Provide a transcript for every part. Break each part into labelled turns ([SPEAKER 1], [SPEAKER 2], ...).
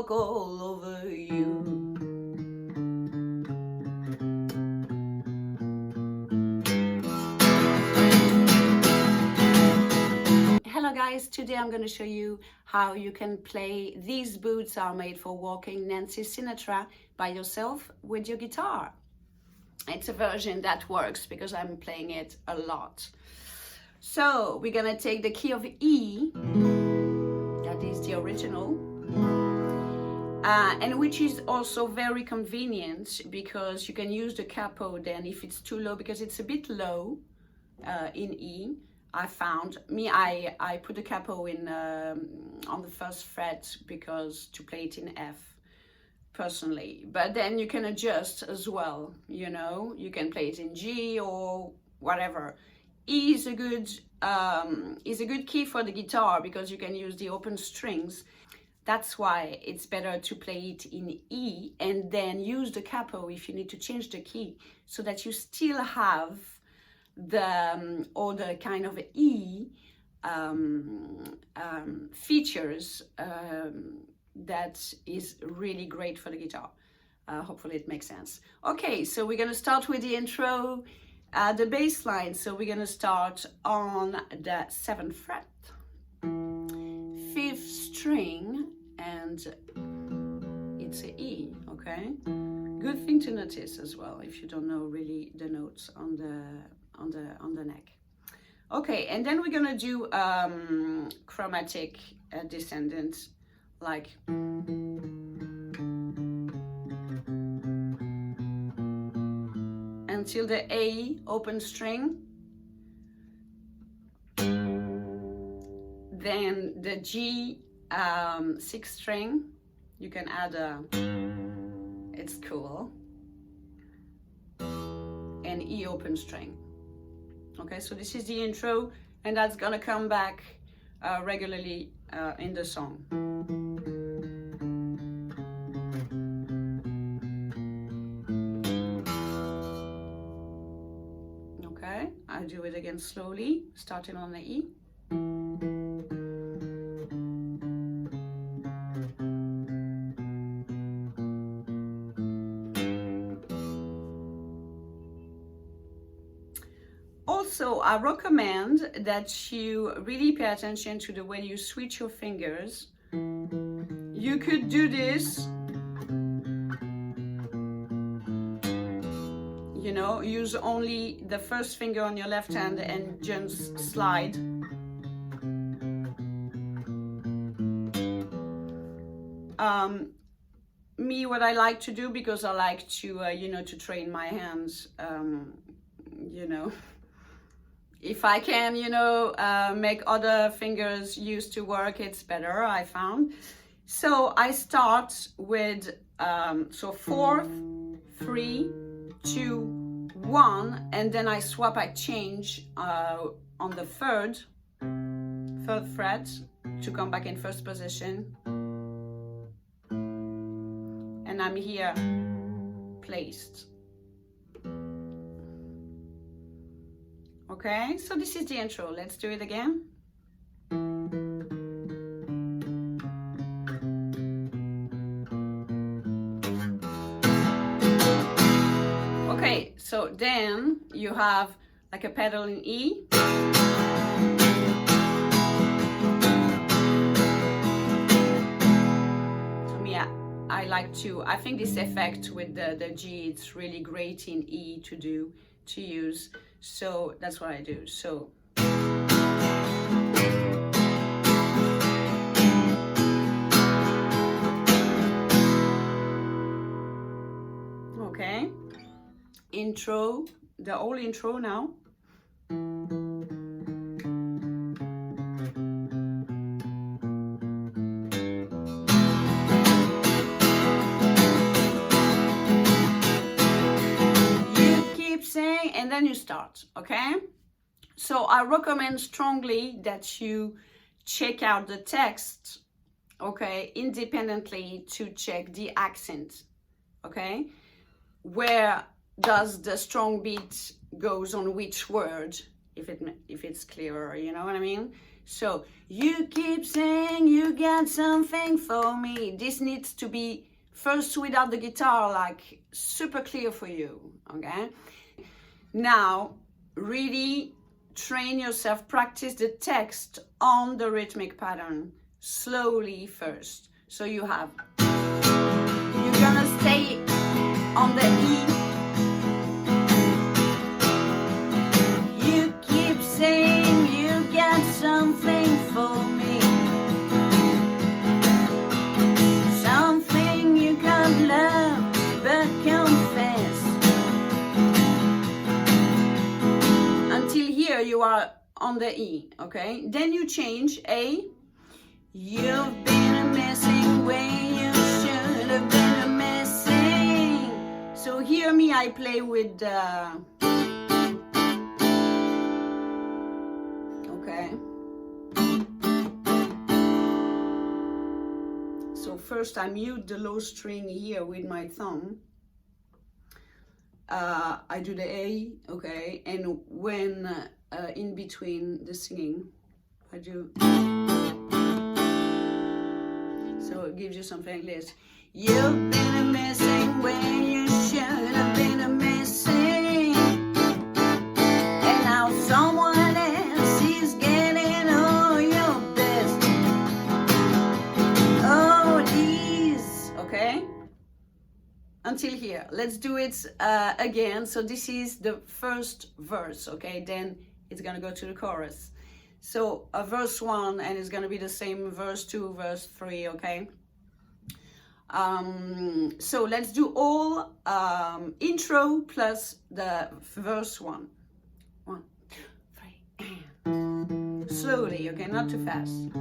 [SPEAKER 1] walk all over you. Hello guys, today I'm going to show you how you can play These Boots Are Made for Walking Nancy Sinatra by yourself with your guitar. It's a version that works because I'm playing it a lot. So we're going to take the key of E, that is the original, and which is also very convenient because you can use the capo then if it's too low, because it's a bit low in E. I found I put the capo in on the first fret because to play it in F personally, but then you can adjust as well, you know, you can play it in G or whatever. E is a good key for the guitar because you can use the open strings. That's why it's better to play it in E and then use the capo if you need to change the key, so that you still have the other kind of E features that is really great for the guitar. Hopefully it makes sense. Okay, so we're gonna start with the intro, the bass line. So we're gonna start on the 7th fret, 5th string, and it's a E, okay? Good thing to notice as well if you don't know really the notes on the neck. Okay, and then we're gonna do chromatic descendant, like until the A open string, then the G 6th string, you can add a, it's cool, and E open string. Okay, so this is the intro, and that's gonna come back regularly in the song. Okay, I'll do it again slowly, starting on the E. Also, I recommend that you really pay attention to the way you switch your fingers. You could do this, you know, use only the first finger on your left hand and just slide. Me, what I like to do, because I like to, you know, to train my hands, you know, if I can, you know, make other fingers used to work, it's better, I found. So I start with, so 4th, 3, 2, 1, and then I swap, I change on the 3rd fret to come back in 1st position. And I'm here placed. Okay, so this is the intro. Let's do it again. Okay, so then you have like a pedal in E. So me, I think this effect with the G, it's really great in E to use. So that's what I do. So okay, intro, the whole intro now. And then you start, okay? So I recommend strongly that you check out the text, okay, independently, to check the accent, okay? Where does the strong beat goes on which word, if it's clearer, you know what I mean? So you keep saying you got something for me. This needs to be first without the guitar, like super clear for you, okay? Now, really train yourself, practice the text on the rhythmic pattern, slowly first. So you're gonna stay on the E. You keep saying you got something for me, something you can't love but confess. Until here you are on the E, okay? Then you change A. You've been missing when you should have been missing. So hear me, I play with the... Okay. So first I mute the low string here with my thumb. I do the A, okay, and when in between the singing, I do. So it gives you something like this. You've been missing when you should have been missing, and now someone else is getting all your best. Oh, these, okay? Until here. Let's do it again. So this is the first verse, okay? Then it's gonna go to the chorus. So verse 1, and it's gonna be the same verse 2, verse 3, okay? So let's do all intro plus the verse 1. 1, 2, 3. Slowly, okay? Not too fast.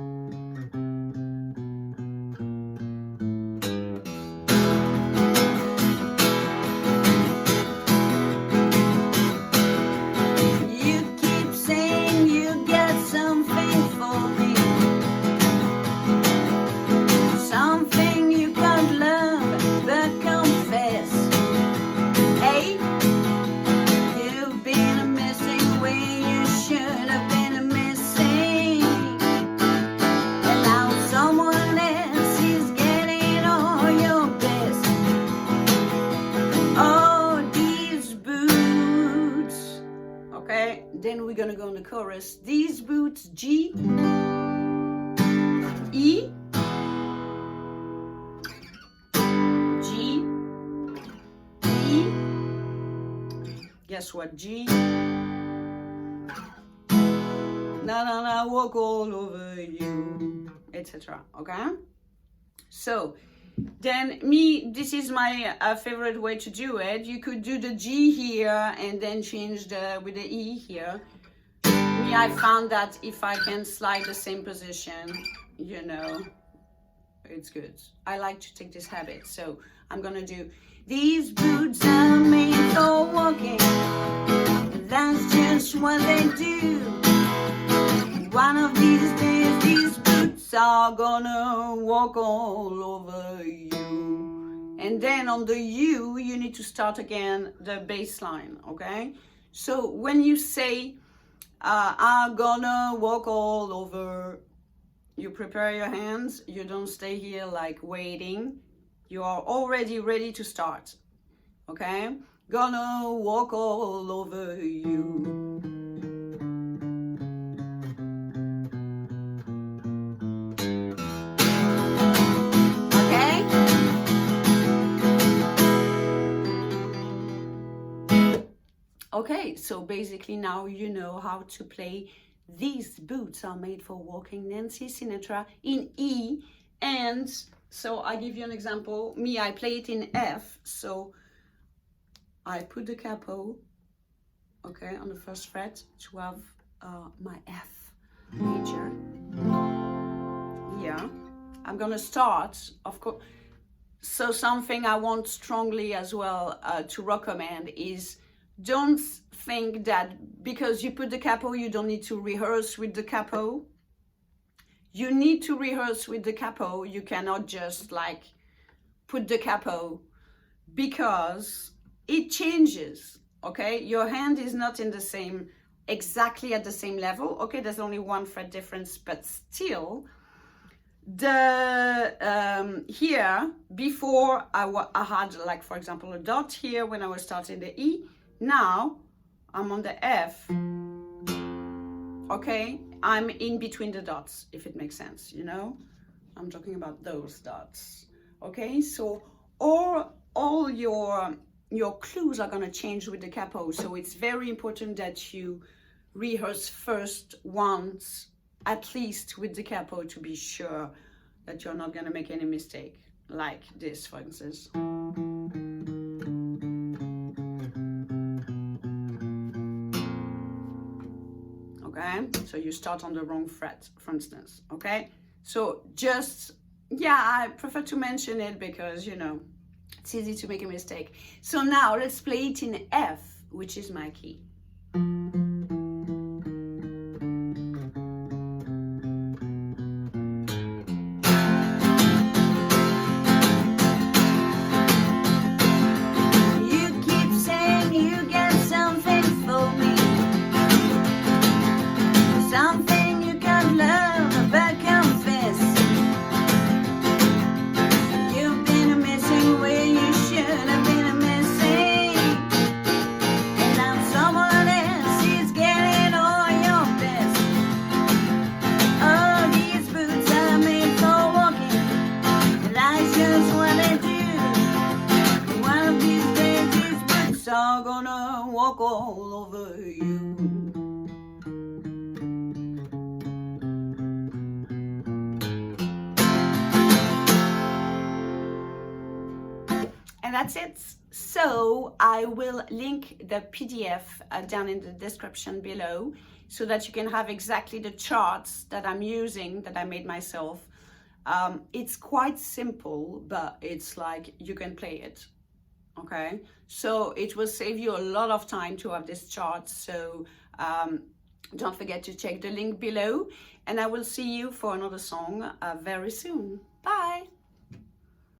[SPEAKER 1] Then we're gonna go in the chorus. These boots, G, E, G, E, guess what, G, na, walk all over you, etc. Okay? So, then this is my favorite way to do it. You could do the G here and then change with the E here. Me, I found that if I can slide the same position, you know, it's good. I like to take this habit. So I'm gonna do, these boots are made for walking. That's just what they do. One of these days, these boots are gonna walk all over you. And then on the U, you need to start again the bass line, okay? So when you say, I'm gonna walk all over, you prepare your hands, you don't stay here like waiting. You are already ready to start, okay? Gonna walk all over you. Okay, so basically now you know how to play These Boots Are Made for Walking, Nancy Sinatra, in E. And so I give you an example. Me, I play it in F. So I put the capo, okay, on the first fret to have my F major. Yeah, I'm gonna start, of course. So something I want strongly as well to recommend is, don't think that because you put the capo, you don't need to rehearse with the capo. You need to rehearse with the capo. You cannot just like put the capo, because it changes, okay? Your hand is not in the same exactly at the same level. Okay, there's only 1 fret difference, but still, the here before I had, like, for example, a dot here when I was starting the E. Now I'm on the F. Okay, I'm in between the dots, if it makes sense, you know. I'm talking about those dots. Okay, so all your clues are going to change with the capo, so it's very important that you rehearse first once, at least with the capo, to be sure that you're not going to make any mistake, like this, for instance. Okay, so you start on the wrong fret, for instance. Okay, so just, yeah, I prefer to mention it because, you know, it's easy to make a mistake. So now let's play it in F, which is my key. Are gonna walk all over you. And that's it. So I will link the PDF down in the description below, so that you can have exactly the charts that I'm using, that I made myself. It's quite simple, but it's like you can play it. Okay, so it will save you a lot of time to have this chart. So don't forget to check the link below, and I will see you for another song very soon. Bye.